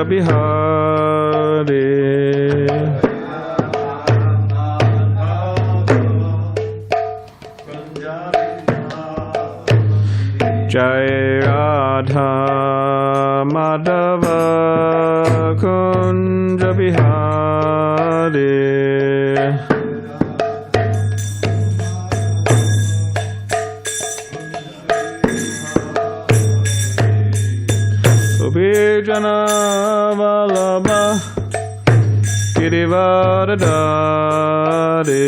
Bihari. Jai Radha Madhava Kunja Bihari. Ubijana Vallabha Girivardhari.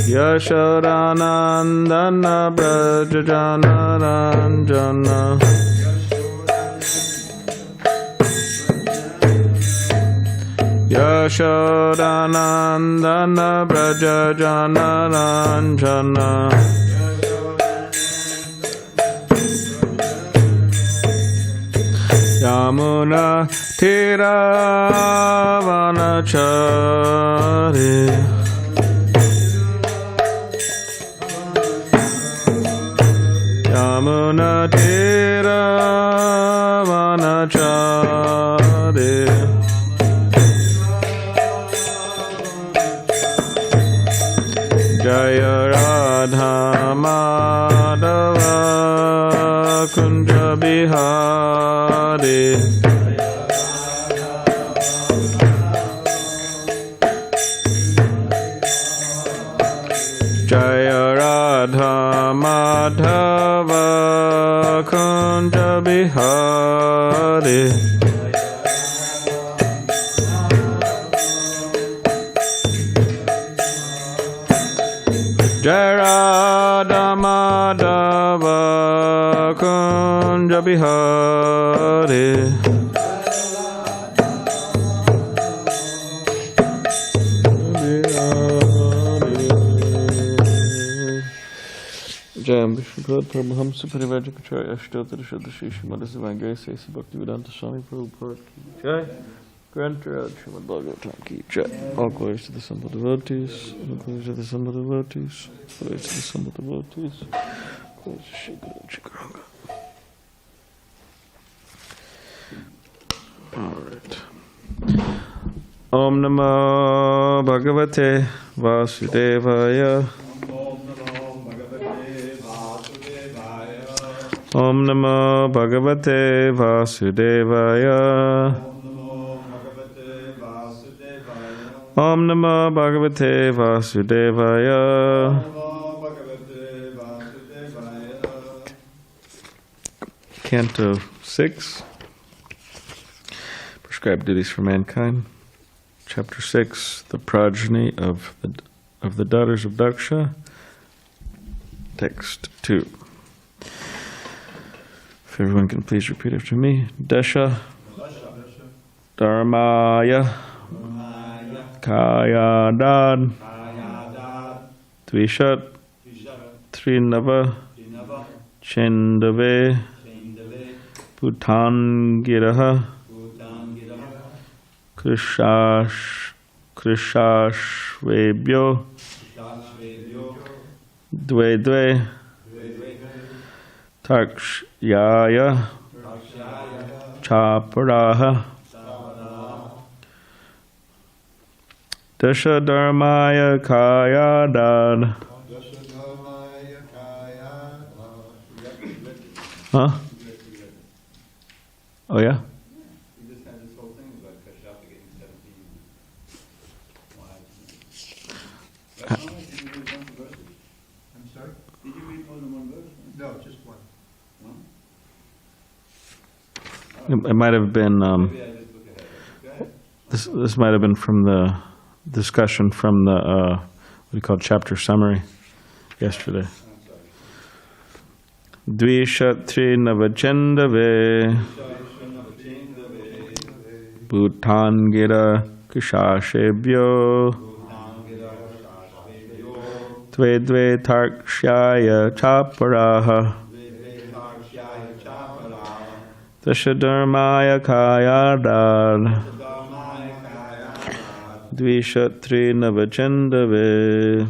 Yashodanandana Brajajana Ranjana. Yashodanandana Brajajana Ranjana. Yamuna Tiravanachari. Yamuna Tiravanachari. Jaya Radha Madhava Kunja Bihari. Jaya Radha Madhava Kunja Bihari. Jai Radha Madhava Kunja Bihari. Jayam Vishnupada Paramahamsa Parivrajakacarya Ashtotara Shadashi Srimad Bhagavatam A.C. Bhaktivedanta Swami Prabhupada Ki Jai. Grant Srimad Bhagavatam Ki Jai. All glories to the Sambhava devotees. All glories to the Sambhava devotees. Glories to the Sambhava devotees. Glories to Shri Guru and Shri Garanga. All right. Om Namo Bhagavate Vasudevaya. Om Namo Bhagavate Vasudevaya. Om Namo Bhagavate Vasudevaya. Canto 6. Prescribed duties for mankind. Chapter 6. The progeny of the daughters of Daksha. Text 2. If everyone can please repeat after me. Dasha Dharmaya Kayadad Dvishat Trinava Chendave Bhutangiraha Krishashvebhyo Dve Dve Takshyaya Chaparaha Dasha Dharmaya Kayadad. Huh? Oh yeah? We just had this whole thing about Kashyapa getting 17 wives. Did you read one verse? I'm sorry? Did you read more than one verse? No, just one. It might have been. Maybe I just look ahead. Go ahead. This might have been from the discussion from the what we called chapter summary yesterday. I'm sorry. Dvishatri Navachendave Bhutangira Kishashebhyo Dve Dve Tarkshaya Chaparaha Dashadharmaya Kayadad Dvishatri Navachendave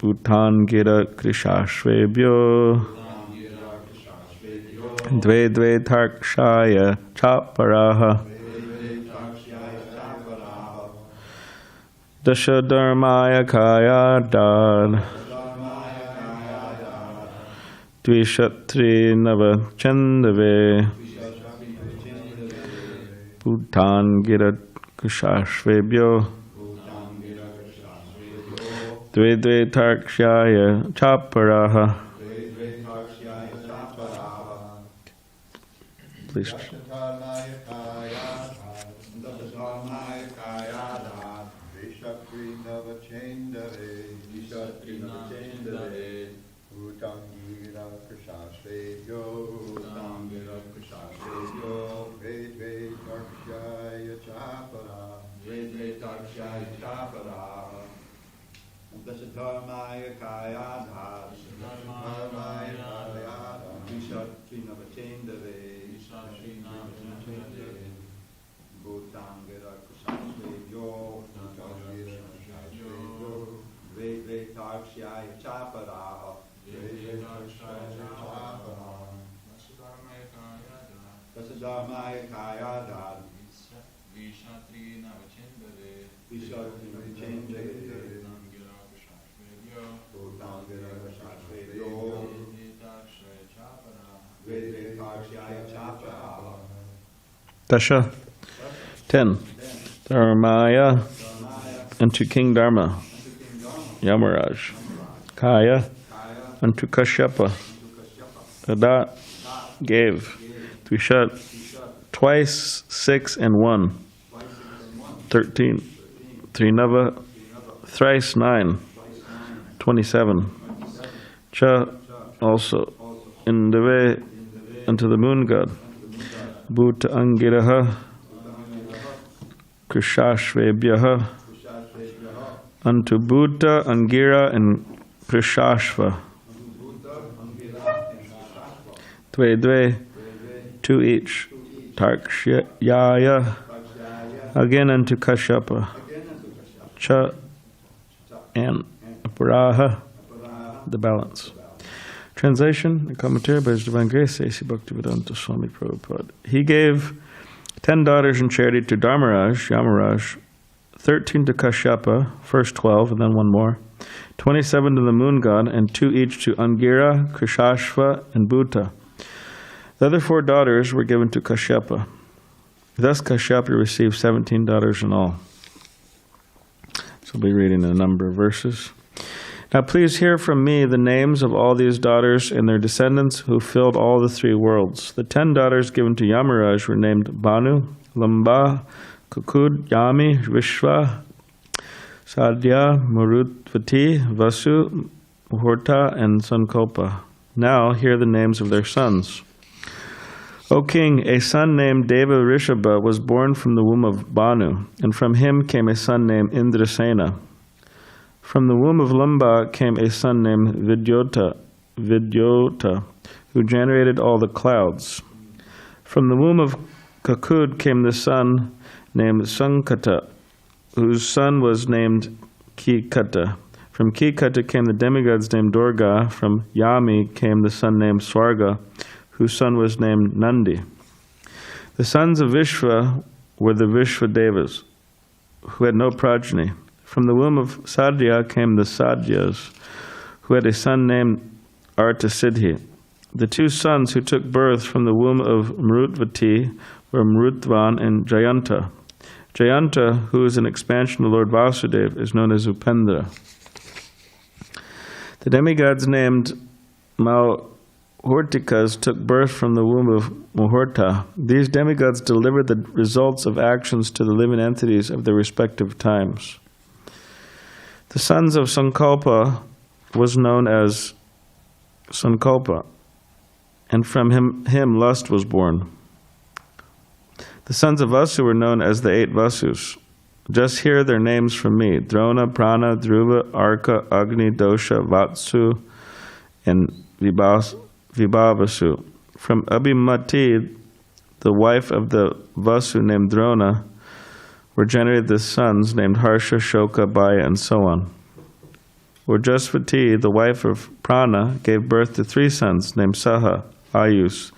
Utangira Krishashvebhyo Dve Dve Tarkshaya Chaparaha Dasha Dharmaya Kaya Dad Dvishatri Nava Chandave Bhutan Gira Kushashvebhyo Dve Dve Tarkshaya Chaparaha. Please. Dharmaya Kaya Dharmaya Vishatri Navachendave Bhutangira Kusasvebhyo Vedve Tarkshaya Chaparaha Dharmaya Kaya Dharmaya Vishatri Navachendave Dasha 10. Dharmaya unto King Dharma, Yamaraj. Kaya unto Kashyapa. Adat gave. Trishat twice 6 and 1. 13. Trinava thrice 9. 27. Cha also in the way unto the moon god. Bhuta Angiraha Krishashvebhyaha unto Bhuta, Angira, and Krishashva. Dve Dve, 2 each. Tarkshyaya again unto Kashyapa. Cha and Aparaha, the balance. Translation and commentary by His Divine Grace, A.C. Bhaktivedanta Swami Prabhupada. He gave 10 daughters in charity to Dharmaraj, Yamaraj, 13 to Kashyapa, first 12 and then one more, 27 to the moon god, and 2 each to Angira, Krishashva, and Bhuta. The other 4 daughters were given to Kashyapa. Thus Kashyapa received 17 daughters in all. So we'll be reading a number of verses. Now please hear from me the names of all these daughters and their descendants who filled all the 3 worlds. The 10 daughters given to Yamaraj were named Banu, Lamba, Kukud, Yami, Vishwa, Sadhya, Marutvati, Vasu, Muhurta, and Sankopa. Now hear the names of their sons. O king, a son named Deva Rishabha was born from the womb of Banu, and from him came a son named Indrasena. From the womb of Lamba came a son named Vidyota, who generated all the clouds. From the womb of Kakud came the son named Sankata, whose son was named Kikata. From Kikata came the demigods named Durga. From Yami came the son named Swarga, whose son was named Nandi. The sons of Vishwa were the Vishwadevas, who had no progeny. From the womb of Sadhya came the Sadhyas, who had a son named Artasiddhi. The 2 sons who took birth from the womb of Marutvati were Marutvan and Jayanta. Jayanta, who is an expansion of Lord Vasudeva, is known as Upendra. The demigods named Mahortikas took birth from the womb of Muhurta. These demigods delivered the results of actions to the living entities of their respective times. The sons of Sankalpa was known as Sankalpa, and from him lust was born. The sons of Vasu were known as the 8 Vasus. Just hear their names from me: Drona, Prana, Dhruva, Arka, Agni, Dosha, Vatsu, and Vibhavasu. From Abhimati, the wife of the Vasu named Drona, were generated the sons named Harsha, Shoka, Baya, and so on. Urjasvati, the wife of Prana, gave birth to 3 sons named Saha, Ayus,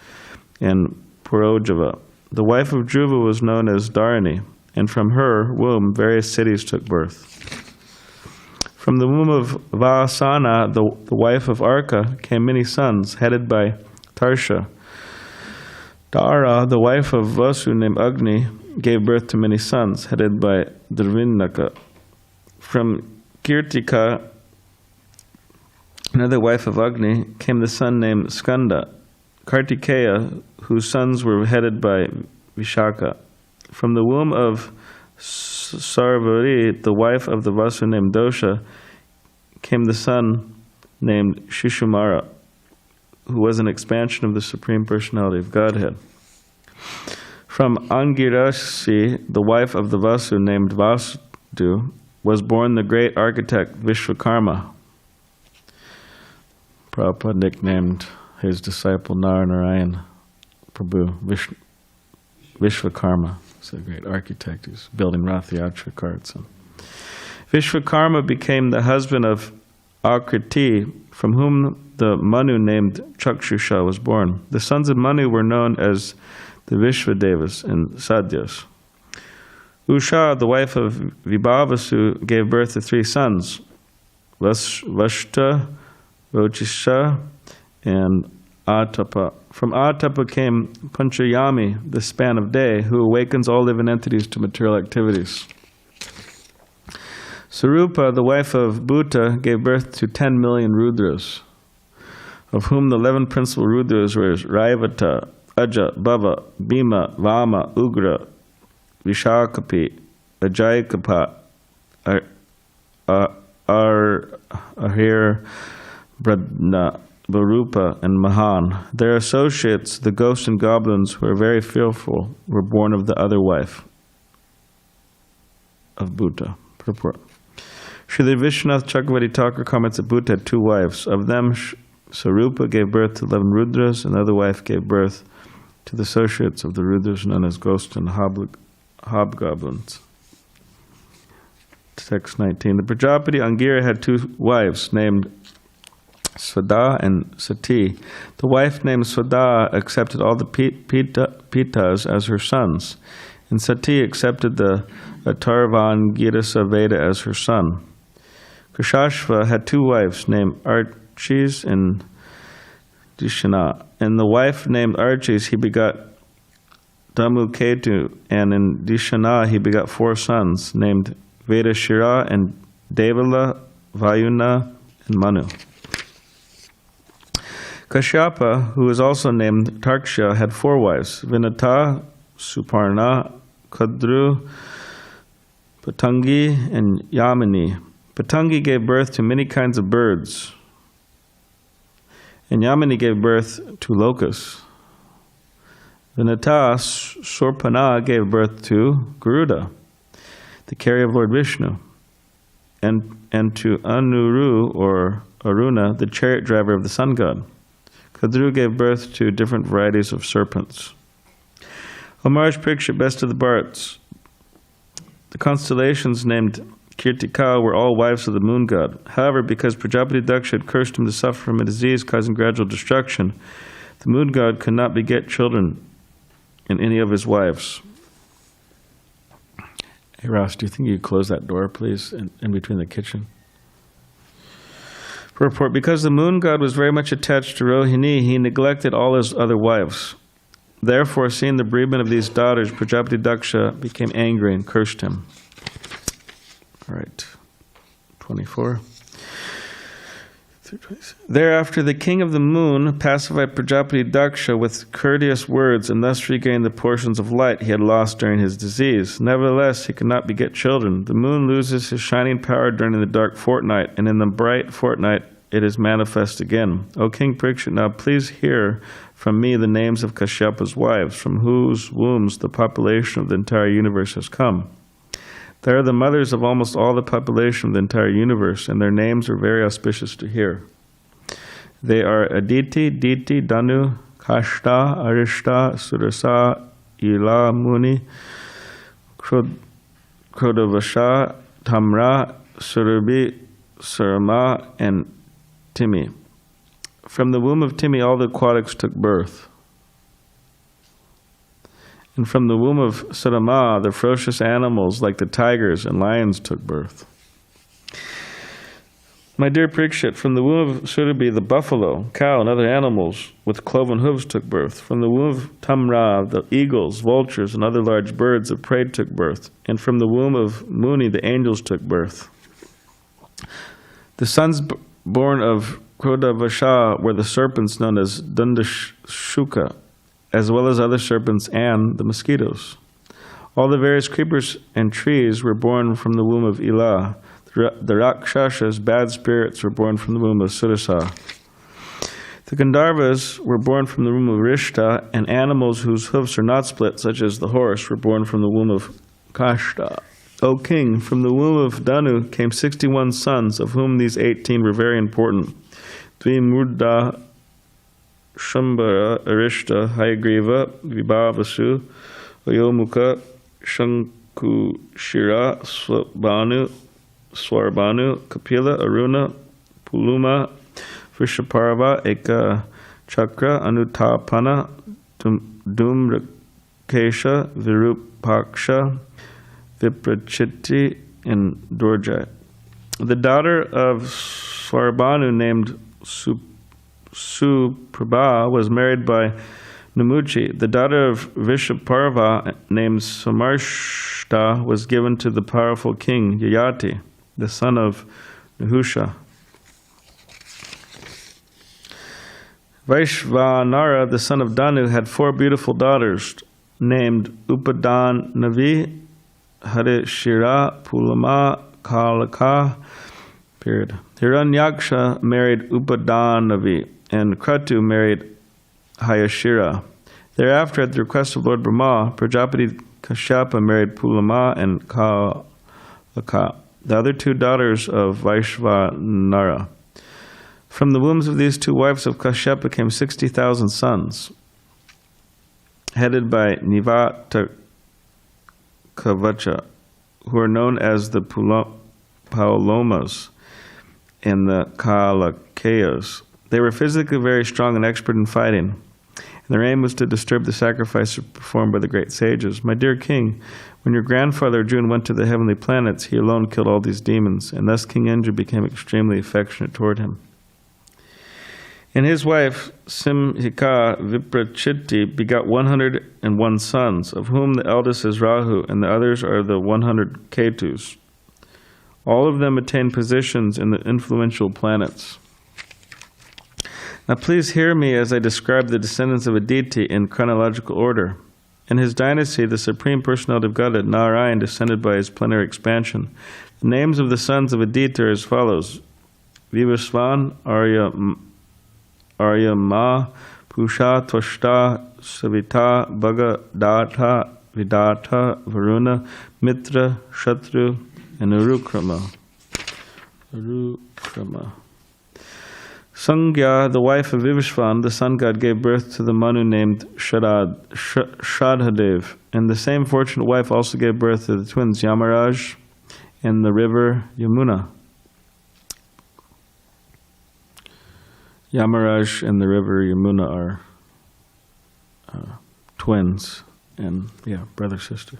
and Purojava. The wife of Dhruva was known as Dharani, and from her womb various cities took birth. From the womb of Vasana, the wife of Arka, came many sons, headed by Tarsha. Dara, the wife of Vasu named Agni, gave birth to many sons, headed by Dharvinaka. From Kirtika, another wife of Agni, came the son named Skanda, Kartikeya, whose sons were headed by Vishaka. From the womb of Sarvari, the wife of the Vasu named Dosha, came the son named Shishumara, who was an expansion of the Supreme Personality of Godhead. From Angirasi, the wife of the Vasu named Vasudu, was born the great architect Vishwakarma. Prabhupada nicknamed his disciple Narayana Prabhu Vishwakarma. He's a great architect. He's building Rath Yatra carts. Vishwakarma became the husband of Akriti, from whom the Manu named Chakshusha was born. The sons of Manu were known as the Vishwadevas and Sadyas. Usha, the wife of Vibhavasu, gave birth to 3 sons, Vashta, Rochisha, and Atapa. From Atapa came Panchayami, the span of day, who awakens all living entities to material activities. Sarupa, the wife of Bhuta, gave birth to 10 million Rudras, of whom the 11 principal Rudras were Raivata, Aja, Bhava, Bhima, Vama, Ugra, Vishakapi, Ajayakapa, Ahir, Bradna, Varupa, and Mahan. Their associates, the ghosts and goblins, who were very fearful, were born of the other wife of Bhuta. Purport. Srila Vishwanath Chakravarti Thakur comments that Bhuta had 2 wives. Of them, Sarupa gave birth to 11 Rudras, and the other wife gave birth to the associates of the Rudras known as ghosts and hobgoblins. Text 19. The Prajapati Angira had 2 wives named Svada and Sati. The wife named Svada accepted all the Pitas as her sons, and Sati accepted the Atharvangirasa Veda as her son. Kushashva had 2 wives named Archis and Dishana. And the wife named Archis he begot Damuketu, and in Dishana he begot 4 sons named Vedashira and Devala, Vayuna, and Manu. Kashyapa, who was also named Tarksha, had 4 wives, Vinata, Suparna, Kadru, Patangi, and Yamini. Patangi gave birth to many kinds of birds, and Yamini gave birth to locusts. Vinata, Surpana, gave birth to Garuda, the carrier of Lord Vishnu, and to Anuru, or Aruna, the chariot driver of the sun god. Kadru gave birth to different varieties of serpents. O Maharaj Parikshit, best of the Bharats, the constellations named Kirtika were all wives of the moon god. However, because Prajapati Daksha had cursed him to suffer from a disease causing gradual destruction, the moon god could not beget children in any of his wives. Hey Ross, do you think you could close that door, please, in between the kitchen? Purport. Because the moon god was very much attached to Rohini, he neglected all his other wives. Therefore, seeing the bereavement of these daughters, Prajapati Daksha became angry and cursed him. All right, 24. Thereafter, the king of the moon pacified Prajapati Daksha with courteous words, and thus regained the portions of light he had lost during his disease. Nevertheless, he could not beget children. The moon loses his shining power during the dark fortnight, and in the bright fortnight it is manifest again. O King Parikshit, now please hear from me the names of Kashyapa's wives, from whose wombs the population of the entire universe has come. They are the mothers of almost all the population of the entire universe, and their names are very auspicious to hear. They are Aditi, Diti, Danu, Kashta, Arishta, Surasa, Ila, Muni, Krodavasha, Tamra, Surabhi, Sarama, and Timi. From the womb of Timi, all the aquatics took birth. And from the womb of Sarama, the ferocious animals like the tigers and lions took birth. My dear Parikshit, from the womb of Surabhi, the buffalo, cow, and other animals with cloven hooves took birth. From the womb of Tamra, the eagles, vultures, and other large birds of prey took birth. And from the womb of Muni, the angels took birth. The sons born of Krodavasha were the serpents known as Dandashuka, as well as other serpents and the mosquitoes. All the various creepers and trees were born from the womb of Ila. The Rakshasas, bad spirits, were born from the womb of Surasa. The Gandharvas were born from the womb of Rishta, and animals whose hoofs are not split, such as the horse, were born from the womb of Kashta. O king, from the womb of Danu came 61 sons, of whom these 18 were very important. Dvimurda, Shambhara, Arishta, Hayagriva, Vibhavasu, Ayomuka, Shankushira, Swarbanu, Kapila, Aruna, Puluma, Vishaparva, Eka Chakra, Anutapana, Dhumrakesha, Virupaksha, Viprachiti, and Durja. The daughter of Swarbanu, named Suprabha, was married by Namuchi. The daughter of Vishaparva, named Samarshta, was given to the powerful king Yayati, the son of Nahusha. Vaishvanara, the son of Danu, had 4 beautiful daughters named Upadan Navi, Harishira, Pulama, Kalaka. Hiranyaksha married Upadanavi, and Kratu married Hayashira. Thereafter, at the request of Lord Brahma, Prajapati Kashyapa married Pulama and Kalaka, the other 2 daughters of Vaishvanara. From the wombs of these 2 wives of Kashyapa came 60,000 sons, headed by Nivata Kavacha, who are known as the Paulomas and the Kalakayas. They were physically very strong and expert in fighting, and their aim was to disturb the sacrifices performed by the great sages. My dear king, when your grandfather Arjuna went to the heavenly planets, he alone killed all these demons, and thus King Indra became extremely affectionate toward him. And his wife, Simhika Viprachiti, begot 101 sons, of whom the eldest is Rahu, and the others are the 100 Ketus. All of them attain positions in the influential planets. Now please hear me as I describe the descendants of Aditi in chronological order. In his dynasty, the Supreme Personality of Godhead, Narayan, descended by his plenary expansion. The names of the sons of Aditi are as follows: Vivasvan, Aryama, Pusha, Toshta, Savita, Bhagadata, Vidata, Varuna, Mitra, Shatru, and Urukrama. Sangya, the wife of Vivishvan, the sun god, gave birth to the Manu named Shradhadev, and the same fortunate wife also gave birth to the twins Yamaraj and the river Yamuna. Yamaraj and the river Yamuna are twins, and brother, sister.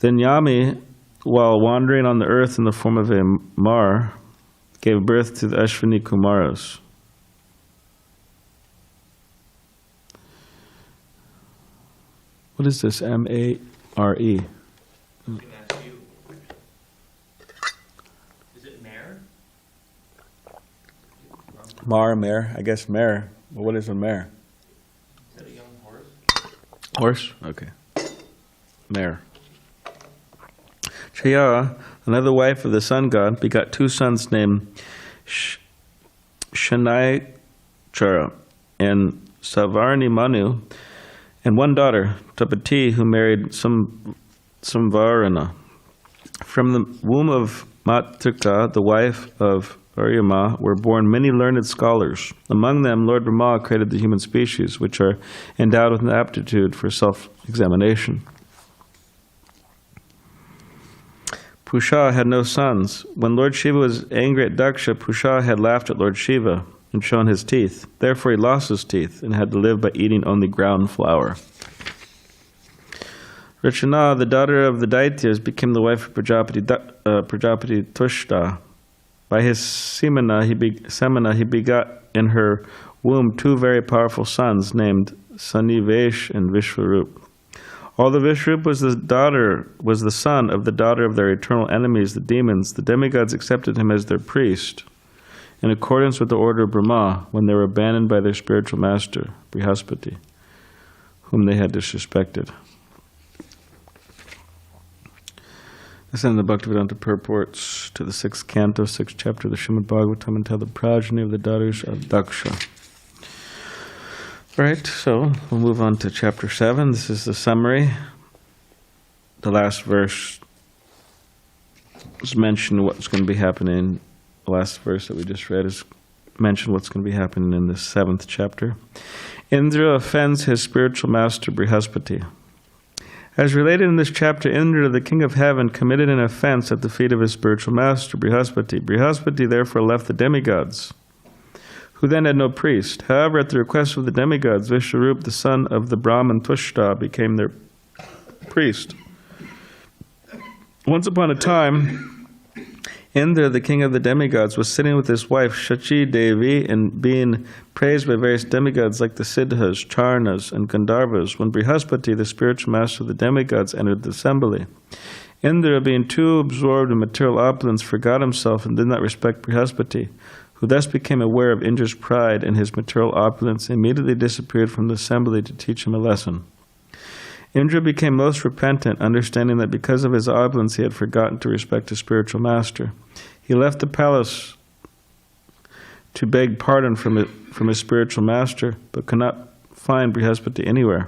Then Yami, while wandering on the earth in the form of a Mar, gave birth to the Ashwini Kumaras. What is this? M-A-R-E. Is it mare? Mare. I guess mare. Well, what is a mare? Is that a young horse? Horse? Okay. Mare. Chaya, another wife of the sun god, begot 2 sons named Shanaichara and Savarni Manu, and 1 daughter, Tapati, who married Samvarana. From the womb of Matrika, the wife of Aryama, were born many learned scholars. Among them, Lord Brahma created the human species, which are endowed with an aptitude for self-examination. Pusha had no sons. When Lord Shiva was angry at Daksha, Pusha had laughed at Lord Shiva and shown his teeth. Therefore he lost his teeth and had to live by eating only ground flour. Rachana, the daughter of the Daityas, became the wife of Prajapati Tushta. By his semina he begot in her womb two very powerful sons named Sanivesh and Vishwarup. Although Vishwarup was the son of the daughter of their eternal enemies, the demons, the demigods accepted him as their priest, in accordance with the order of Brahma, when they were abandoned by their spiritual master, Brihaspati, whom they had disrespected. This is the Bhaktivedanta purports to the 6th canto, 6th chapter of the Srimad Bhagavatam, entitled The Progeny of the Daughters of Daksha. Right, so we'll move on to chapter 7. This is the summary. The last verse is mentioned what's going to be happening. The last verse that we just read is mentioned what's going to be happening in the 7th chapter. Indra offends his spiritual master Brihaspati. As related in this chapter, Indra, the king of heaven, committed an offense at the feet of his spiritual master Brihaspati. Brihaspati therefore left the demigods, who then had no priest. However, at the request of the demigods, Vishwarup, the son of the Brahman Tushta, became their priest. Once upon a time, Indra, the king of the demigods, was sitting with his wife Shachi Devi and being praised by various demigods like the Siddhas, Charnas, and Gandharvas, when Brihaspati, the spiritual master of the demigods, entered the assembly. Indra, being too absorbed in material opulence, forgot himself and did not respect Brihaspati, who thus became aware of Indra's pride and his material opulence, and immediately disappeared from the assembly to teach him a lesson. Indra became most repentant, understanding that because of his opulence he had forgotten to respect his spiritual master. He left the palace to beg pardon from his spiritual master, but could not find Brihaspati anywhere.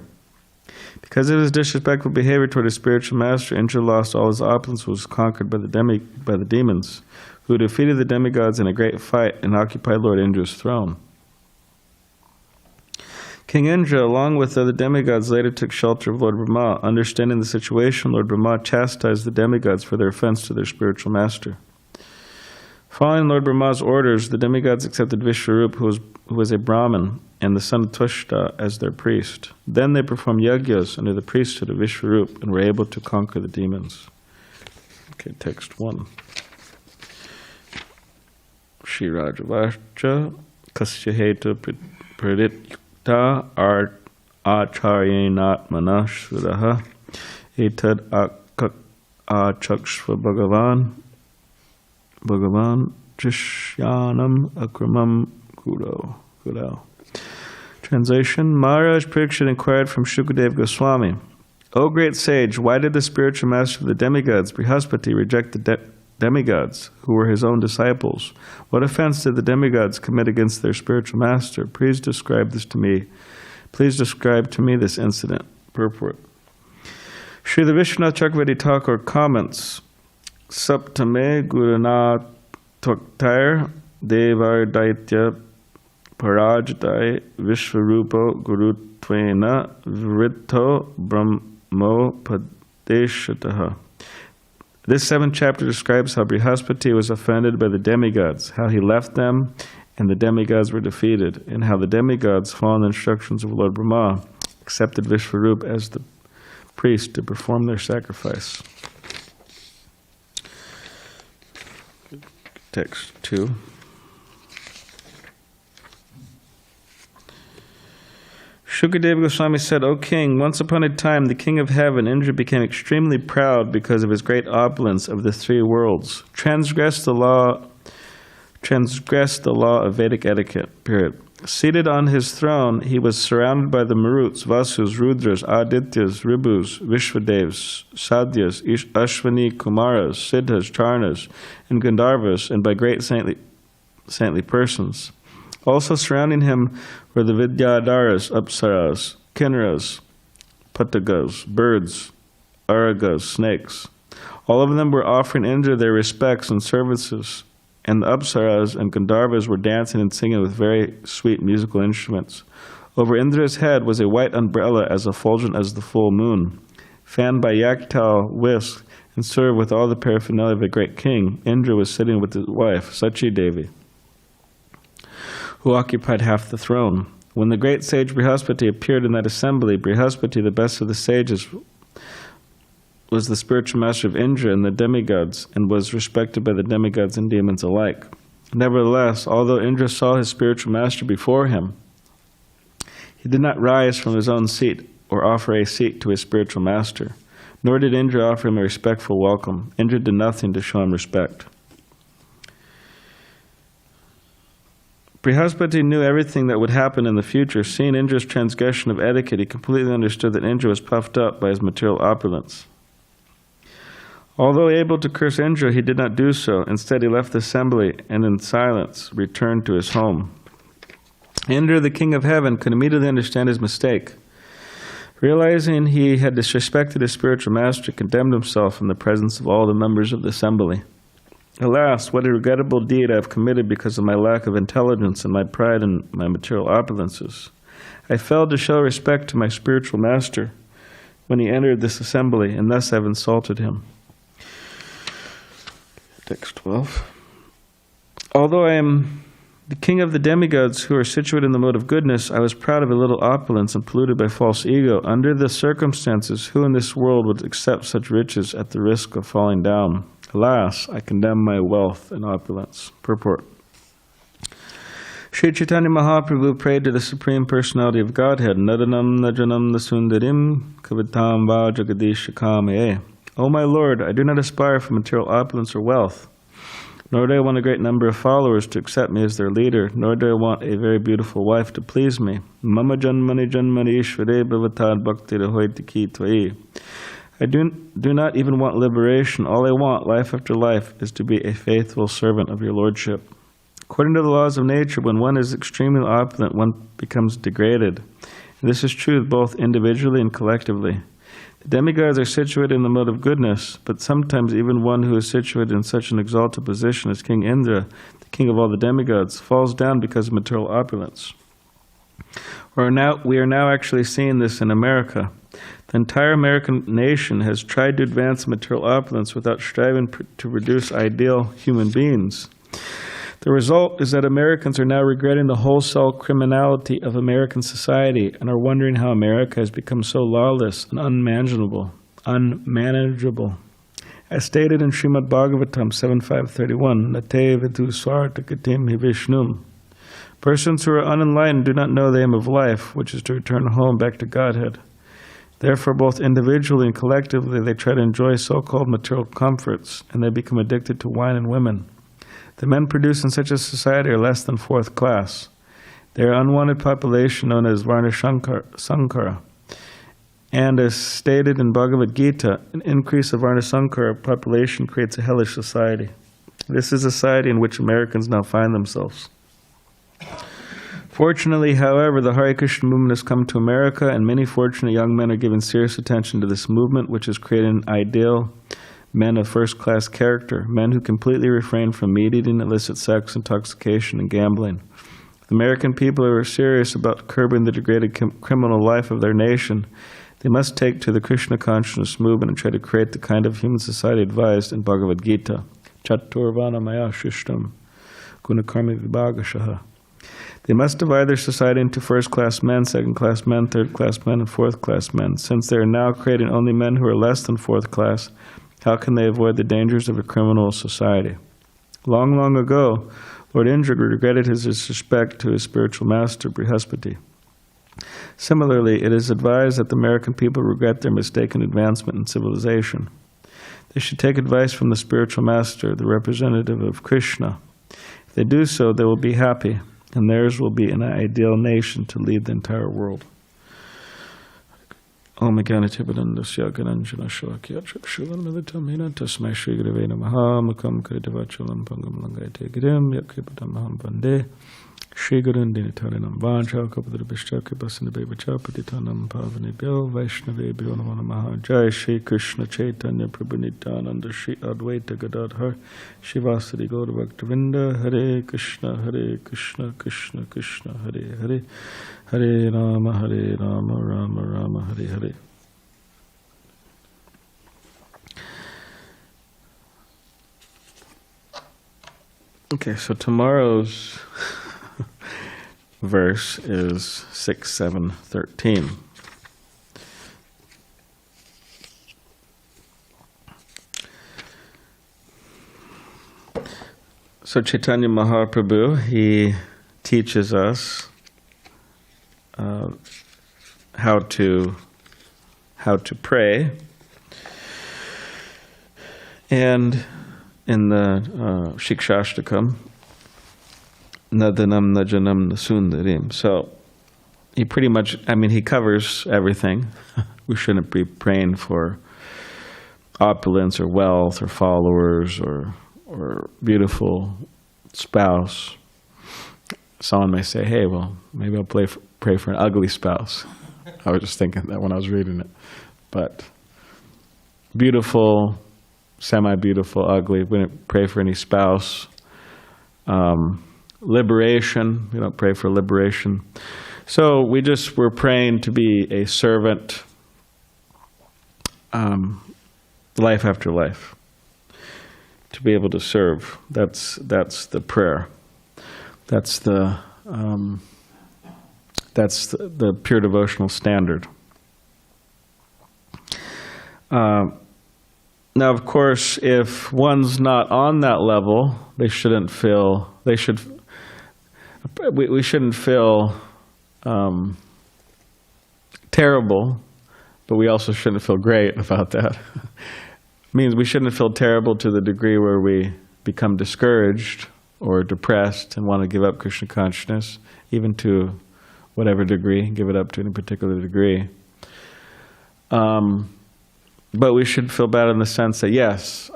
Because of his disrespectful behavior toward his spiritual master, Indra lost all his opulence, was conquered by the demons, who defeated the demigods in a great fight and occupied Lord Indra's throne. King Indra, along with the other demigods, later took shelter of Lord Brahma. Understanding the situation, Lord Brahma chastised the demigods for their offense to their spiritual master. Following Lord Brahma's orders, the demigods accepted Vishwarup, who was a Brahmin, and the son of Tushta as their priest. Then they performed yagyas under the priesthood of Vishwarup and were able to conquer the demons. Okay, text 1. Shri Rajavacha Kasya Heta Pradit Ta acharyenatmana shrudaha etad achakshva Bhagavan Trishyanam akramam kudo. Translation: Maharaj Parikshit inquired from Shukadeva Goswami, O great sage, why did the spiritual master of the demigods, Brihaspati, reject the demigods, who were his own disciples? What offense did the demigods commit against their spiritual master? Please describe this to me. Please describe to me this incident. Purport. Srila Vishwanath Chakravarti Thakur comments, Saptame Guruna Toktair Devar Daitya Parajtai Vishwarupa Guru Tvena Vrito Brahmo Padeshataha. This 7th chapter describes how Brihaspati was offended by the demigods, how he left them and the demigods were defeated, and how the demigods, following the instructions of Lord Brahma, accepted Vishwarup as the priest to perform their sacrifice. Text 2. Shukadeva Goswami said, O king, once upon a time the king of heaven, Indra, became extremely proud because of his great opulence of the 3 worlds, transgressed the law of Vedic etiquette. Period. Seated on his throne, he was surrounded by the Maruts, Vasus, Rudras, Adityas, Ribus, Vishwadevs, Sadhyas, Ashwani, Kumaras, Siddhas, Charnas, and Gandharvas, and by great saintly persons. Also surrounding him were the Vidyadharas, Apsaras, Kinnaras, Patagas, birds, Aragas, snakes. All of them were offering Indra their respects and services, and the Apsaras and Gandharvas were dancing and singing with very sweet musical instruments. Over Indra's head was a white umbrella as effulgent as the full moon. Fanned by yak-tail wisps and serve with all the paraphernalia of a great king, Indra was sitting with his wife, Sachi Devi, who occupied half the throne. When the great sage Brihaspati appeared in that assembly, Brihaspati, the best of the sages, was the spiritual master of Indra and the demigods, and was respected by the demigods and demons alike. Nevertheless, although Indra saw his spiritual master before him, he did not rise from his own seat or offer a seat to his spiritual master, nor did Indra offer him a respectful welcome. Indra did nothing to show him respect. Brihaspati knew everything that would happen in the future. Seeing Indra's transgression of etiquette, he completely understood that Indra was puffed up by his material opulence. Although able to curse Indra, he did not do so. Instead, he left the assembly and in silence returned to his home. Indra, the king of heaven, could immediately understand his mistake. Realizing he had disrespected his spiritual master, he condemned himself in the presence of all the members of the assembly. Alas, what a regrettable deed I have committed because of my lack of intelligence and my pride in my material opulences. I failed to show respect to my spiritual master when he entered this assembly, and thus I have insulted him. Text 12. Although I am the king of the demigods who are situated in the mode of goodness, I was proud of a little opulence and polluted by false ego. Under the circumstances, who in this world would accept such riches at the risk of falling down? Alas, I condemn my wealth and opulence. Purport. Sri Chaitanya Mahaprabhu prayed to the Supreme Personality of Godhead, Nadanam Najanam Nasundarim Kavitam Va Jagadishakamaye. O my Lord, I do not aspire for material opulence or wealth, nor do I want a great number of followers to accept me as their leader, nor do I want a very beautiful wife to please me. Mama Janmani Janmani Ishvare Bhavatad Bhakti Rahoitiki Tvai. I do not even want liberation. All I want, life after life, is to be a faithful servant of your lordship. According to the laws of nature, when one is extremely opulent, one becomes degraded. And this is true both individually and collectively. The demigods are situated in the mode of goodness, but sometimes even one who is situated in such an exalted position as King Indra, the king of all the demigods, falls down because of material opulence. We are now actually seeing this in America. The entire American nation has tried to advance material opulence without striving to produce ideal human beings. The result is that Americans are now regretting the wholesale criminality of American society and are wondering how America has become so lawless and unmanageable. As stated in Srimad Bhagavatam 7.5.31, Nate vidu swarta gatim hi Vishnum. Persons who are unenlightened do not know the aim of life, which is to return home back to Godhead. Therefore, both individually and collectively, they try to enjoy so-called material comforts, and they become addicted to wine and women. The men produced in such a society are less than fourth class. They are an unwanted population known as Varna Sankara. And as stated in Bhagavad Gita, an increase of Varna Sankara population creates a hellish society. This is a society in which Americans now find themselves. Fortunately, however, the Hare Krishna movement has come to America, and many fortunate young men are giving serious attention to this movement, which has created an ideal men of first-class character, men who completely refrain from meat-eating, illicit sex, intoxication, and gambling. The American people who are serious about curbing the degraded criminal life of their nation, they must take to the Krishna consciousness movement and try to create the kind of human society advised in Bhagavad Gita. Chaturvana maya shishtam gunakarmi vibhagashaha. They must divide their society into first-class men, second-class men, third-class men, and fourth-class men. Since they are now creating only men who are less than fourth class, how can they avoid the dangers of a criminal society? Long, long ago, Lord Indra regretted his disrespect to his spiritual master, Brihaspati. Similarly, it is advised that the American people regret their mistaken advancement in civilization. They should take advice from the spiritual master, the representative of Krishna. If they do so, they will be happy, and theirs will be an ideal nation to lead the entire world. Om Ganatibadandasya Gananjana Shalakya Chakshulan Militamina Tasmai Shri Gurave Namaha Makam Kritavachalam Pangam Langate Girim Yakripadam Maham Vande Shri Gurun Dinitaranam Vancha Kapadra Bishta Kripasinabhe Patitanam Pavani Bhyo Vaishnave Bhyo Namo Namaha Jai Shri Krishna Chaitanya Prabhu Nityananda Shri Advaita Gadadhar Shivasari Gaur Bhaktavinda Hare Krishna Krishna Krishna Hare Hare Hare Rama Rama Rama Hare Hare. Okay, so tomorrow's verse is 6, 7, 13. So Chaitanya Mahaprabhu, he teaches us how to pray, and in the Shikshashtakam, Nadanam Najanam Nasundarim. So he pretty much, he covers everything. We shouldn't be praying for opulence or wealth or followers or beautiful spouse. Someone may say, hey, well, maybe I'll pray for an ugly spouse. I was just thinking that when I was reading it. But beautiful, semi-beautiful, ugly, we don't pray for any spouse. Liberation, we don't pray for liberation. So we're praying to be a servant life after life. To be able to serve. That's the prayer. That's the pure devotional standard. Now, of course, if one's not on that level, we shouldn't feel terrible, but we also shouldn't feel great about that. Means we shouldn't feel terrible to the degree where we become discouraged or depressed and want to give up Krishna consciousness, even to whatever degree, give it up to any particular degree. But we should feel bad in the sense that yes,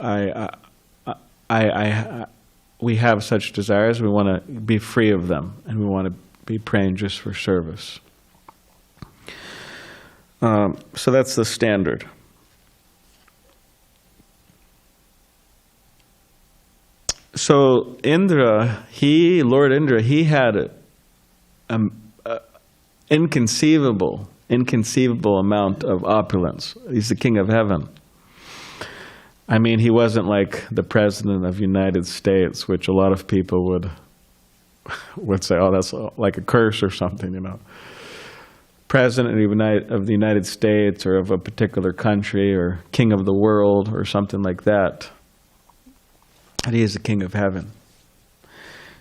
we have such desires. We want to be free of them, and we want to be praying just for service. So that's the standard. So Lord Indra, he had an inconceivable amount of opulence. He's the king of heaven. He wasn't like the president of the United States, which a lot of people would say, oh, that's like a curse or something, President of the United States or of a particular country or king of the world or something like that. And he is the king of heaven.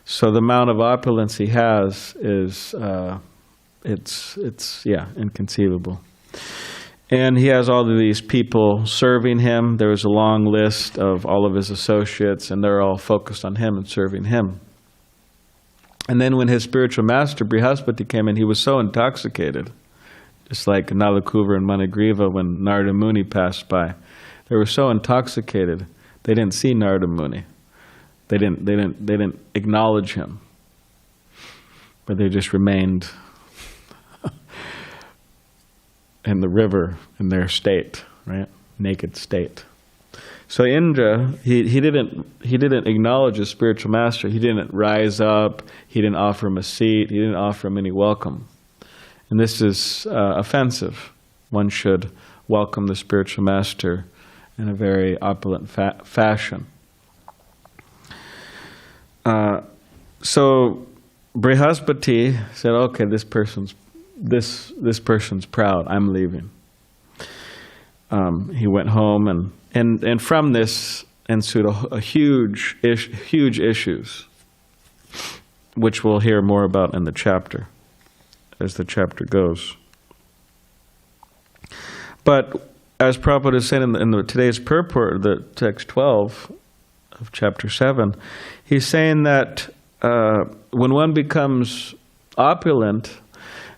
So the amount of opulence he has is, inconceivable. And he has all of these people serving him. There was a long list of all of his associates, and they're all focused on him and serving him. And then when his spiritual master, Brihaspati, came in, he was so intoxicated, just like Nalakuva and Manigriva when Narada Muni passed by. They were so intoxicated, they didn't see Narada Muni. They didn't acknowledge him, but they just remained in the river in their state, right? Naked state. So Indra, he didn't acknowledge his spiritual master. He didn't rise up. He didn't offer him a seat. He didn't offer him any welcome. And this is offensive. One should welcome the spiritual master in a very opulent fashion. So Brihaspati said, okay, this person's proud. I'm leaving. He went home, and from this ensued a huge issues, which we'll hear more about in the chapter, as the chapter goes. But as Prabhupada is saying in today's purport, the text 12 of chapter 7, he's saying that when one becomes opulent,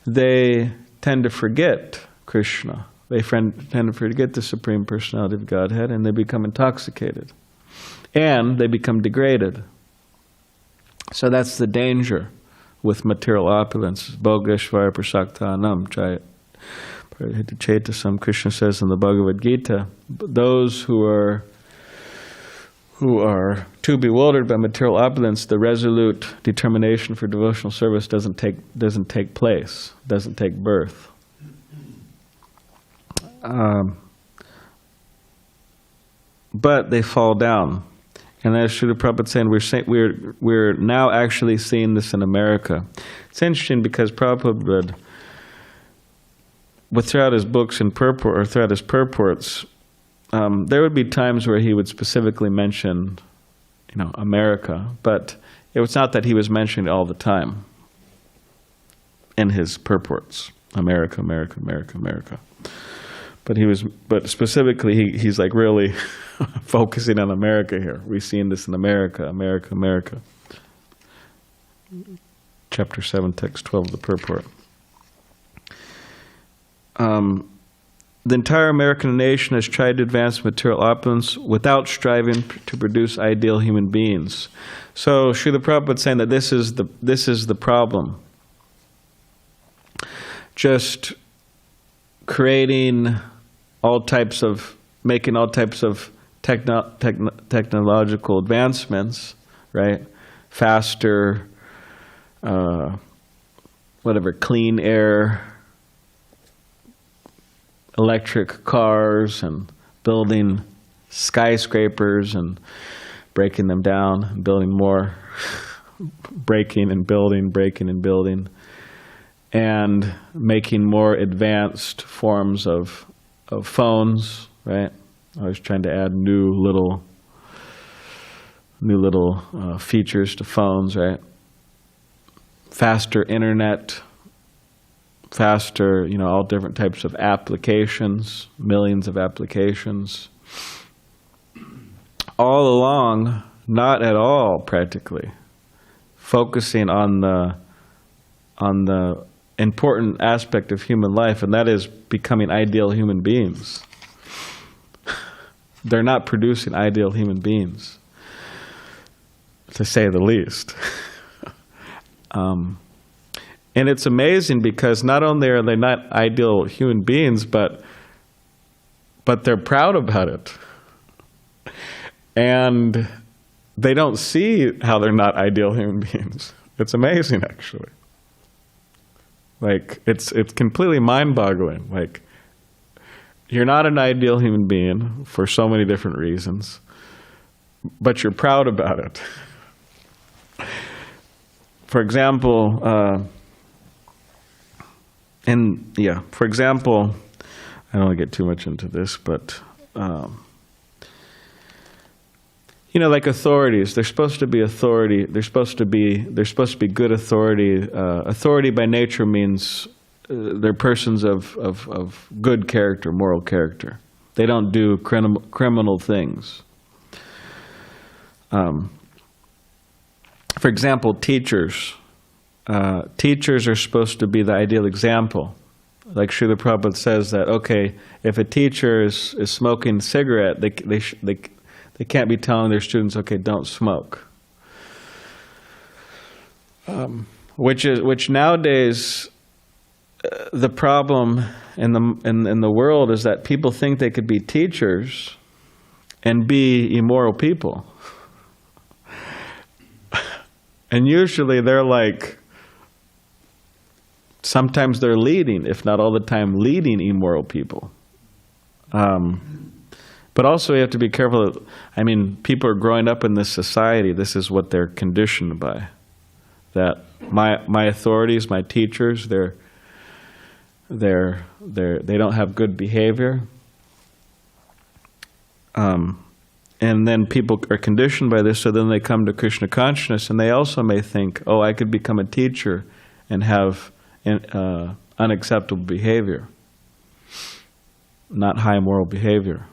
they tend to forget Krishna. They tend to forget the Supreme Personality of Godhead, and they become intoxicated. And they become degraded. So that's the danger with material opulence. Bhogeshvara prasaktanam chaitasam. Krishna says in the Bhagavad Gita, those who are too bewildered by material opulence, the resolute determination for devotional service doesn't take place, doesn't take birth. But they fall down, And as Srila Prabhupada saying, we're now actually seeing this in America. It's interesting because Prabhupada would, throughout his books and purport, or throughout his purports, there would be times where he would specifically mention, America, but it was not that he was mentioning it all the time in his purports. America, America, America, America. But specifically, he's like really focusing on America here. We've seen this in America, America, America. Chapter 7, text 12 of the purport. The entire American nation has tried to advance material opulence without striving to produce ideal human beings. So Srila Prabhupada is saying that this is the problem. Just making all types of technological advancements, right? Faster, clean air, electric cars, and building skyscrapers and breaking them down and building more, breaking and building, and making more advanced forms of phones, right? Always trying to add new little features to phones, right? Faster internet, faster, all different types of applications, millions of applications. All along, not at all practically focusing on the important aspect of human life, and that is becoming ideal human beings. They're not producing ideal human beings, to say the least. And it's amazing because not only are they not ideal human beings, but they're proud about it. And they don't see how they're not ideal human beings. It's amazing, actually. Like, it's completely mind-boggling. Like, you're not an ideal human being for so many different reasons, but you're proud about it. For example, I don't want to get too much into this, but like authorities, they're supposed to be authority. They're supposed to be good authority. Authority by nature means they're persons of good character, moral character. They don't do criminal things. For example, teachers. Teachers are supposed to be the ideal example. Like Srila Prabhupada says that, okay, if a teacher is smoking a cigarette, they can't be telling their students, okay, don't smoke. Which nowadays, the problem in the world is that people think they could be teachers and be immoral people. And usually they're like, sometimes they're leading, if not all the time, leading immoral people. But also you have to be careful. People are growing up in this society. This is what they're conditioned by. That my authorities, my teachers, they don't have good behavior. And then people are conditioned by this, so then they come to Krishna consciousness, and they also may think, oh, I could become a teacher and have unacceptable behavior, not high moral behavior.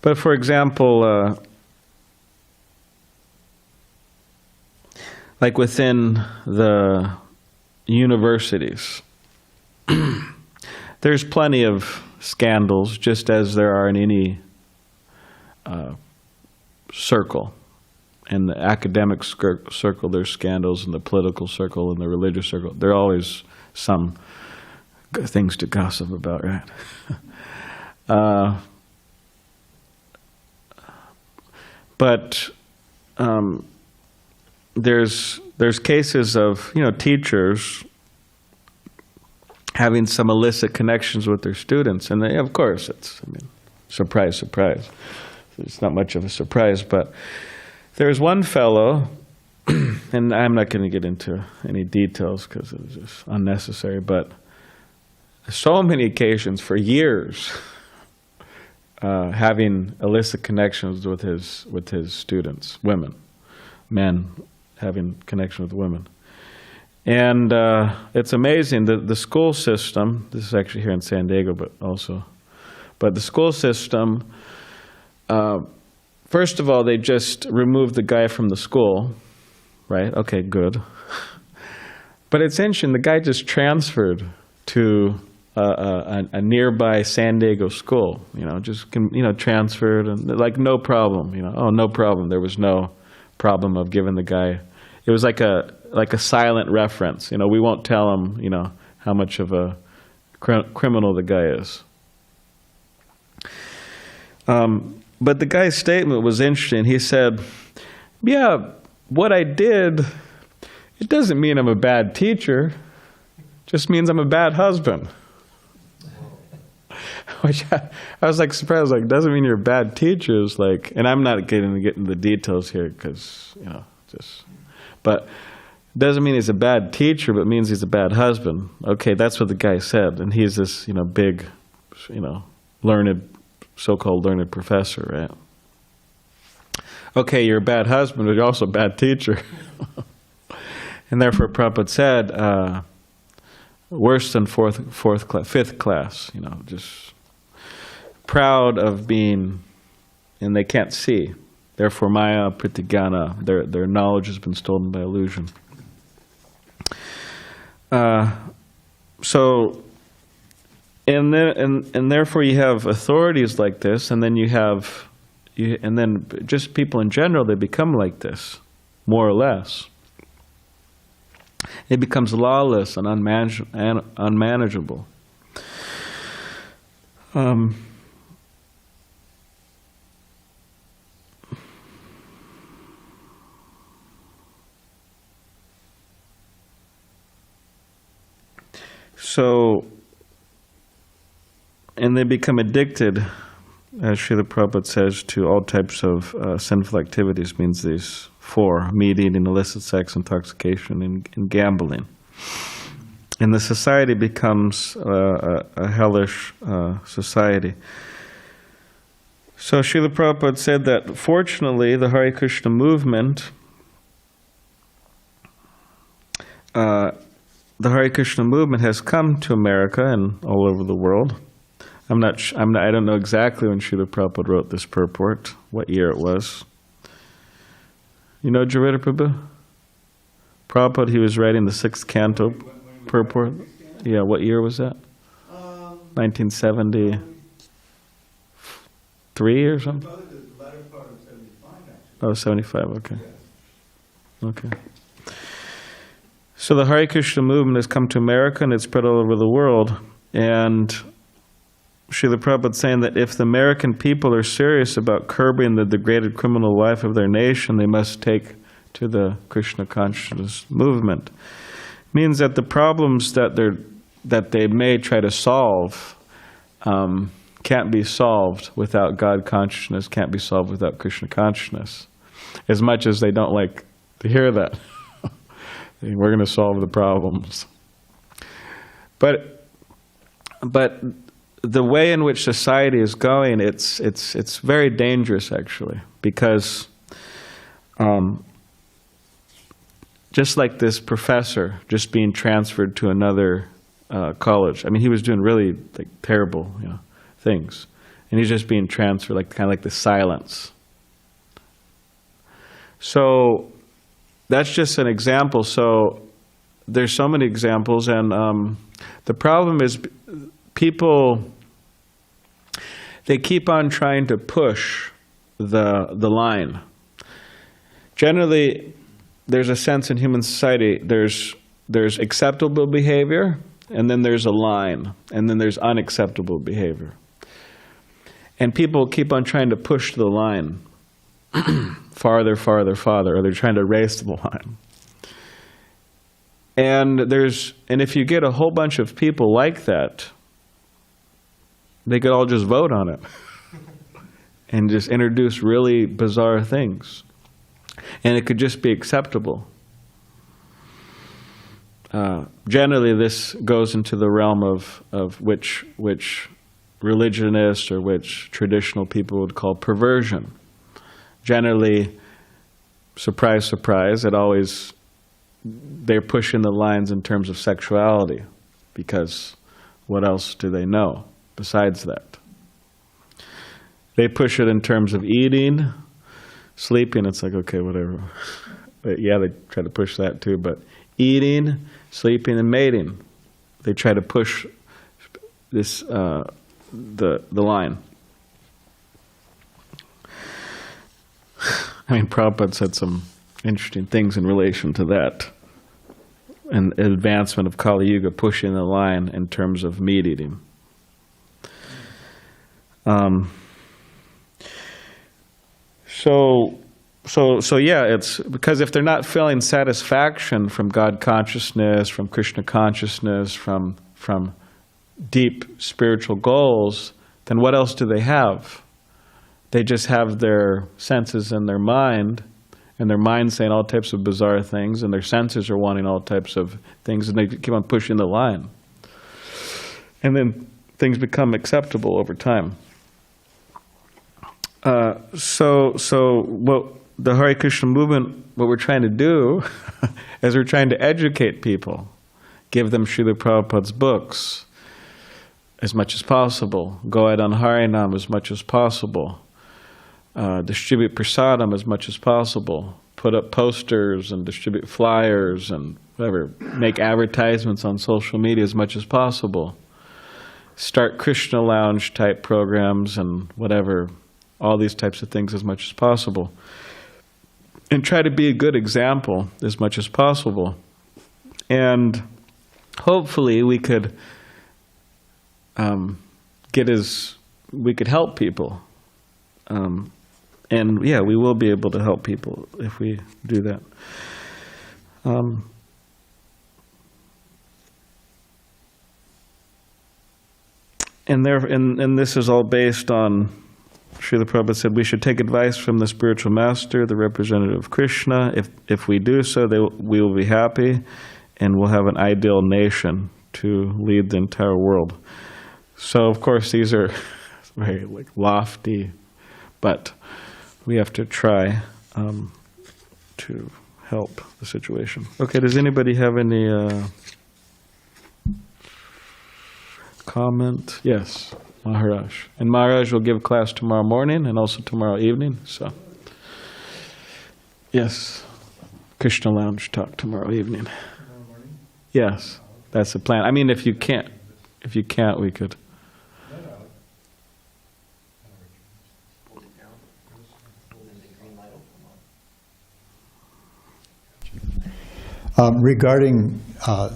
But for example, like within the universities, there's plenty of scandals, just as there are in any circle. In the academic circle, there's scandals. In the political circle, in the religious circle, there are always some things to gossip about, right? But there's cases of teachers having some illicit connections with their students, and of course it's surprise, surprise. it's not much of a surprise. But there's one fellow, and I'm not going to get into any details because it was just unnecessary, but so many occasions for years having illicit connections with his students, men having connection with women. And it's amazing that the school system, this is actually here in San Diego, but the school system, first of all, they just removed the guy from the school, right? Okay, good. But it's interesting, the guy just transferred to a nearby San Diego school, transferred, and like no problem, no problem. There was no problem of giving the guy, it was like a silent reference, we won't tell him, how much of a criminal the guy is. But the guy's statement was interesting. He said, yeah, what I did, it doesn't mean I'm a bad teacher, it just means I'm a bad husband. Which I was like surprised, like, doesn't mean you're a bad teacher. It's like, and I'm not getting into the details here because, but doesn't mean he's a bad teacher, but means he's a bad husband. Okay, that's what the guy said. And he's this, big, learned, so-called learned professor, right? Okay, you're a bad husband, but you're also a bad teacher. And therefore Prabhupada said, worse than fifth class, just proud of being, and they can't see. Therefore, Maya Pratigana, their knowledge has been stolen by illusion. So, and therefore you have authorities like this, and then and then just people in general, they become like this, more or less. It becomes lawless and unmanageable. So, and they become addicted, as Srila Prabhupada says, to all types of sinful activities, means these four: meat eating, illicit sex, intoxication, and gambling. And the society becomes a hellish society. So Srila Prabhupada said that fortunately the Hare Krishna movement, has come to America and all over the world. I don't know exactly when Srila Prabhupada wrote this purport, what year it was. You know Jarita Prabhu? Prabhupada, he was writing the 6th canto purport. Yeah, what year was that? 1973 or something? Probably the latter part of 75, actually. Oh, 75, okay. Yes. Okay. So the Hare Krishna movement has come to America and it's spread all over the world. And Srila Prabhupada saying that if the American people are serious about curbing the degraded criminal life of their nation, they must take to the Krishna consciousness movement. Means that the problems that they may try to solve can't be solved without God consciousness, can't be solved without Krishna consciousness. As much as they don't like to hear that. We're going to solve the problems. But the way in which society is going, it's very dangerous actually, because just like this professor just being transferred to another college. I mean, he was doing really terrible things, and he's just being transferred, kind of like the silence. So that's just an example. So there's so many examples, and the problem is people, they keep on trying to push the line. Generally, there's a sense in human society, there's acceptable behavior, and then there's a line, and then there's unacceptable behavior. And people keep on trying to push the line farther, farther, farther, or they're trying to race the line. And if you get a whole bunch of people like that, they could all just vote on it. and just introduce really bizarre things. And it could just be acceptable. Generally, this goes into the realm of which religionists or which traditional people would call perversion. Generally, surprise, surprise, they're pushing the lines in terms of sexuality, because what else do they know besides that? They push it in terms of eating, sleeping, it's like, okay, whatever. But yeah, they try to push that too, but eating, sleeping, and mating, they try to push this, the line. I mean, Prabhupada said some interesting things in relation to that. And advancement of Kali Yuga, pushing the line in terms of meat eating. So yeah, it's because if they're not feeling satisfaction from God consciousness, from Krishna consciousness, from deep spiritual goals, then what else do they have? They just have their senses and their mind, and their mind's saying all types of bizarre things, and their senses are wanting all types of things, and they keep on pushing the line. And then things become acceptable over time. So what the Hare Krishna movement, what we're trying to do is we're trying to educate people, give them Srila Prabhupada's books as much as possible, go out on Harinam as much as possible, distribute prasadam as much as possible, put up posters and distribute flyers and whatever, make advertisements on social media as much as possible, start Krishna Lounge type programs and whatever, all these types of things as much as possible, and try to be a good example as much as possible. And hopefully we could we could help people. And yeah, we will be able to help people if we do that. And this is all based on, Srila Prabhupada said, we should take advice from the spiritual master, the representative of Krishna. If we do so, we will be happy, and we'll have an ideal nation to lead the entire world. So, of course, these are very lofty, but we have to try to help the situation. Okay, does anybody have any comment? Yes, Maharaj. And Maharaj will give class tomorrow morning and also tomorrow evening. So, yes, Krishna Lounge talk tomorrow evening. Tomorrow morning? Yes, that's the plan. I mean, if you can't, we could. Hold it down. And then the green light will come on. Regarding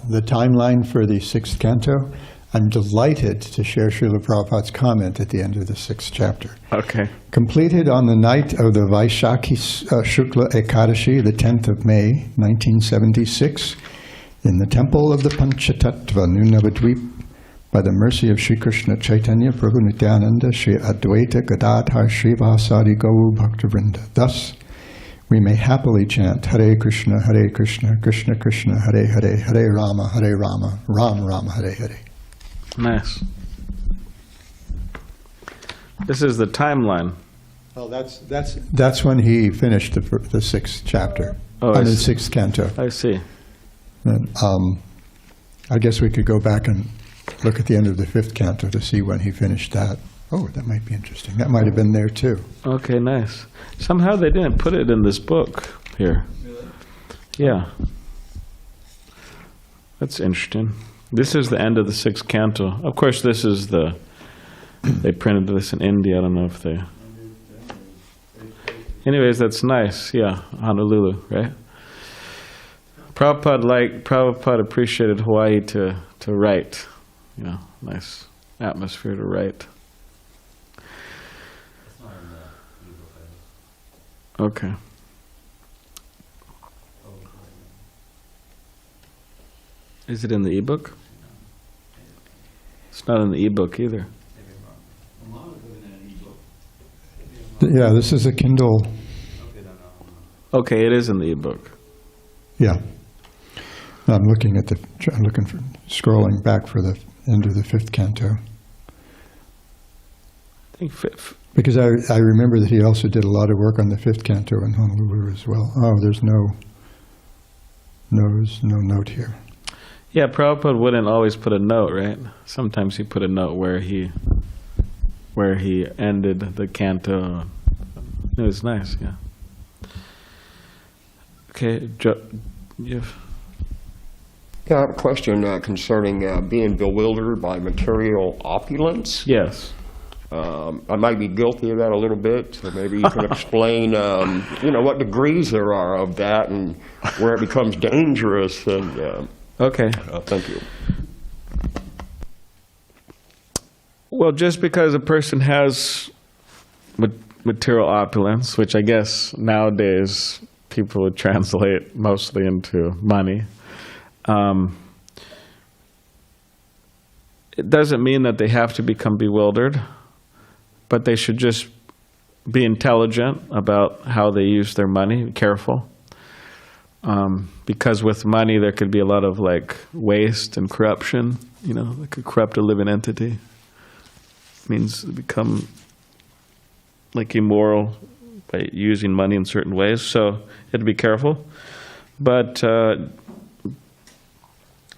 the timeline for the 6th canto, I'm delighted to share Srila Prabhupada's comment at the end of the 6th chapter. Okay. Completed on the night of the Vaishakhi Shukla Ekadashi, the 10th of May, 1976, in the temple of the Panchatattva, Nunavadweep, by the mercy of Sri Krishna Chaitanya, Prabhu Nityananda, Sri Advaita Gadadhar Srivasadi Gauru Bhaktavrinda. Thus, we may happily chant Hare Krishna, Krishna Krishna, Hare Hare, Hare Rama, Rama Rama, Hare Hare. Nice. This is the timeline. Well, that's when he finished the 6th chapter, Oh, I the see. 6th canto. I see. And, I guess we could go back and look at the end of the 5th canto to see when he finished that. Oh, that might be interesting. That might have been there too. Okay, nice. Somehow they didn't put it in this book here. Really? Yeah. That's interesting. This is the end of the 6th canto. Of course, this is they printed this in India. I don't know if they... Anyways, that's nice. Yeah, Honolulu, right? Prabhupada appreciated Hawaii to write. You know, nice atmosphere to write. It's not in the ebook, Okay. Is it in the ebook? It's not in the ebook either. maybe I'm wrong. Mom was looking at an ebook. Yeah, this is a Kindle. Okay, then Okay, it is in the ebook. Yeah. I'm looking at scrolling back for the end of the 5th canto. I think fifth. Because I remember that he also did a lot of work on the 5th canto in Honolulu as well. Oh, there's no note here. Yeah, Prabhupada wouldn't always put a note, right? Sometimes he put a note where he ended the canto. It was nice, yeah. Okay, Yeah, I have a question concerning being bewildered by material opulence. yes. I might be guilty of that a little bit, so maybe you can explain, what degrees there are of that and where it becomes dangerous. And Okay. thank you. Well, just because a person has material opulence, which I guess nowadays people would translate mostly into money, it doesn't mean that they have to become bewildered, but they should just be intelligent about how they use their money, careful. Because with money there could be a lot of waste and corruption, that could corrupt a living entity. It means become immoral by using money in certain ways, so you have to be careful. But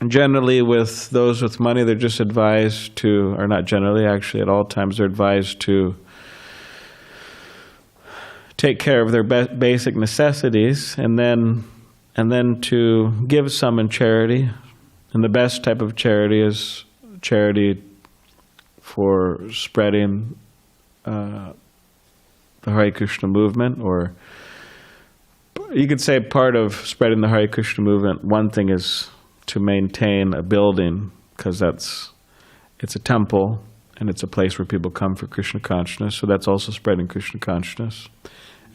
generally with those with money, they're just advised to, or not generally, actually at all times, they're advised to take care of their basic necessities and then to give some in charity. And the best type of charity is charity for spreading the Hare Krishna movement, or you could say part of spreading the Hare Krishna movement, one thing is to maintain a building, because it's a temple and it's a place where people come for Krishna consciousness, so that's also spreading Krishna consciousness.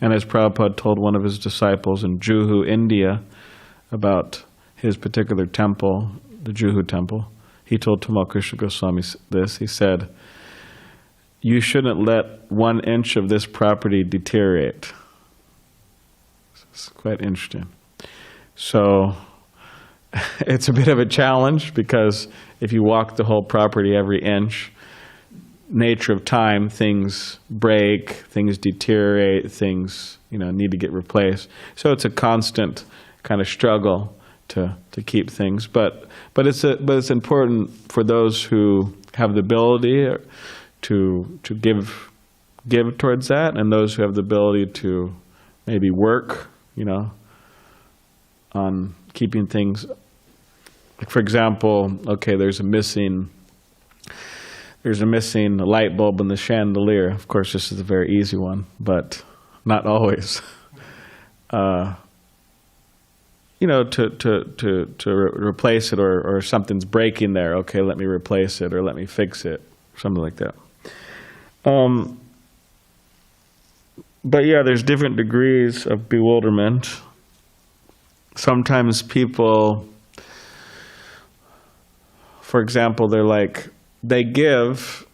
And as Prabhupada told one of his disciples in Juhu, India, about his particular temple, the Juhu temple, he told Tamal Krishna Goswami this. He said, "You shouldn't let 1 inch of this property deteriorate." It's quite interesting. So it's a bit of a challenge, because if you walk the whole property every inch, nature of time, things break, things deteriorate, things need to get replaced. So it's a constant kind of struggle to keep things, but it's important for those who have the ability to give towards that, and those who have the ability to maybe work on keeping things. Like for example, okay, there's a missing light bulb in the chandelier. Of course, this is a very easy one, but not always. To replace it, or something's breaking there. Okay, let me replace it, or let me fix it, something like that. But yeah, there's different degrees of bewilderment. Sometimes people, for example, they give,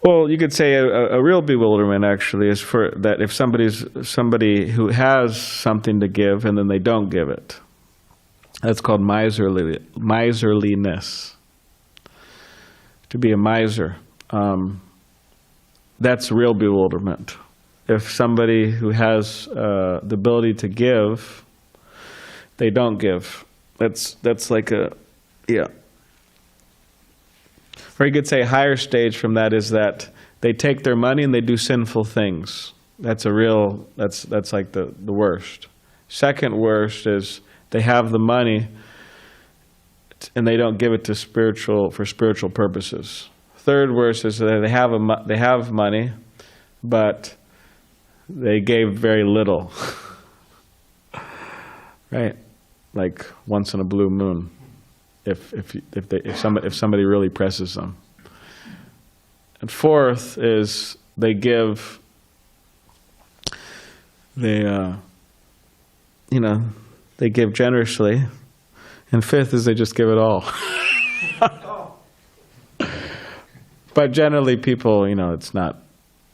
well, you could say a real bewilderment actually is for that if somebody who has something to give and then they don't give it. That's called miserliness. To be a miser. That's real bewilderment. If somebody who has the ability to give, they don't give. That's like yeah. Or you could say a higher stage from that is that they take their money and they do sinful things. That's like the worst. Second worst is they have the money and they don't give it to for spiritual purposes. Third worst is that they have money, but they gave very little. Right? Like once in a blue moon. If somebody really presses them. And fourth is they give generously. And fifth is they just give it all. But generally, people, it's not.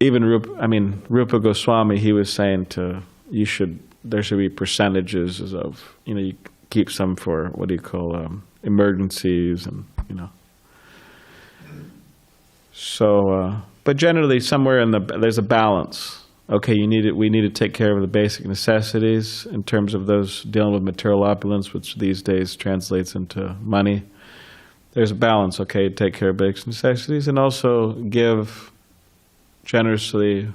Even Rupa Goswami, he was saying there should be percentages of, you keep some for what do you call emergencies and So, but generally, somewhere there's a balance. Okay, we need to take care of the basic necessities in terms of those dealing with material opulence, which these days translates into money. There's a balance. Okay, take care of basic necessities and also give generously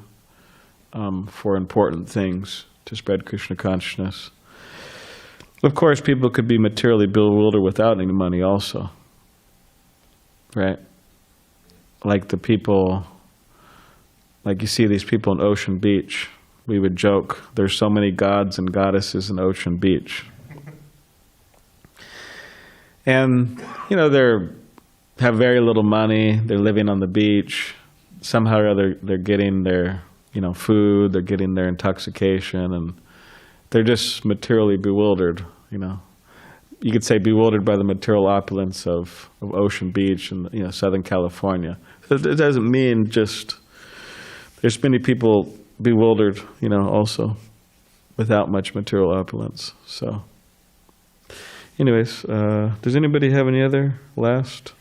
for important things to spread Krishna consciousness. Of course, people could be materially bewildered without any money also, right? Like you see these people in Ocean Beach. We would joke, there's so many gods and goddesses in Ocean Beach. And, they have very little money, they're living on the beach. Somehow or other, they're getting their, food, they're getting their intoxication, and they're just materially bewildered, You could say bewildered by the material opulence of Ocean Beach and, Southern California. It doesn't mean just, there's many people bewildered, also without much material opulence. So, anyways, does anybody have any other last?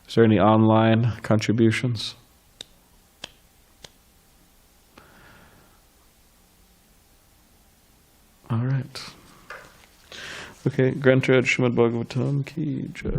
Is there any online contributions? All right. Okay, Grantaraj Srimad Bhagavatam ki jai.